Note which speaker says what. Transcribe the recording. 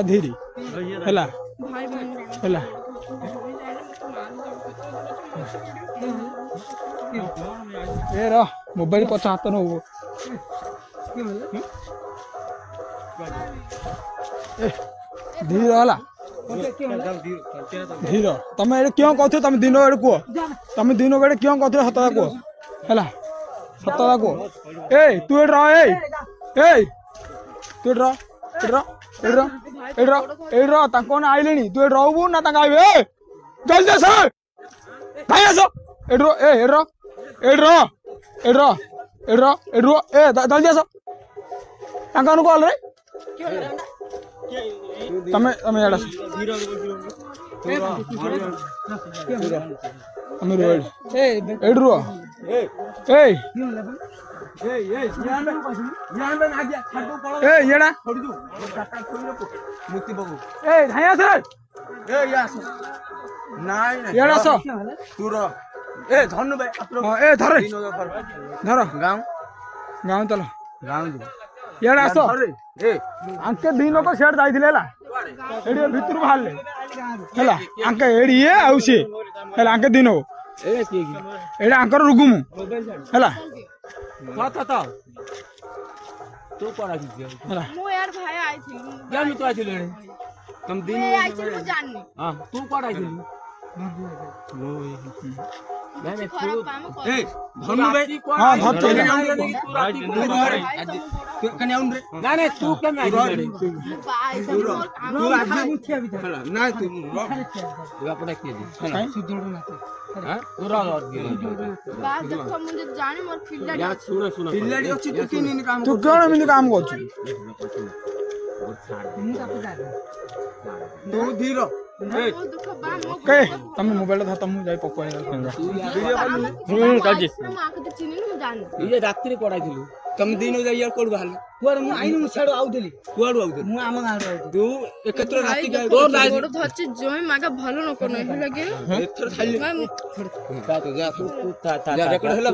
Speaker 1: धीरे हैला हैला ए रो मोबाइल पचा हाथ न हो धीरे हला धीर तमे एडे क्यों कहथि तमे दिन एडे को तमे दिन बेडे क्यों कहथि सतदा को हैला सतदा को ए तू एड रह ए तू एड रह ताको ना आइलेनी तू एड रहबू ना ताका आइबे ए जल्दी से भाई आसो एड रो ए जल्दी आसो ताका नु कॉल रे तमे तमे एडा तमे रो एड रो ए येडा मुक्ति बाबू ए धाया सर ए यास नाइ येडा सो तू रो ए धन्नु भाई ए धर गांव चलो गांव येडा सो ए अंके दिन को सेट जाइथिलेला एडी भितर बाहरले हैला अंके एडी ए आउसे हैला अंके दिनो ए की एडा अंकर रुगुमु हैला था तू पड़ा की हैला मो यार भाई आई थी क्या मी तो आई थी तुम दिन में आई थी मु जाननी हां तू पड़ा आई थी नहीं तू ए धनु भाई हां धर तो कने आउन रे नहीं तू के में आई तू आज मुखिया भी था ना तू पड़ा के हां हां पूरा और बात देखो मुझे जाने मोर फिल्डर या सुनो फिल्डर अछि तू किन काम तू कोन मिन काम करछु तू धीरो के तुम मोबाइल था तुम जाई पकोय वीडियो काजी माके तो चिनी न जान ये रात्रि पड़ाई थिलु तुम दिन जाई यार कोड बाहर कोर मु आइनु मु छाडो आउदली कोड आउदली मु आम गाड़ आउ तू एकत्र रात्रि तोर गोड़ धरछि जोय मागा भलो न कोन हे लगे एथर खाली जा तो जा तू ता रेकॉर्ड होला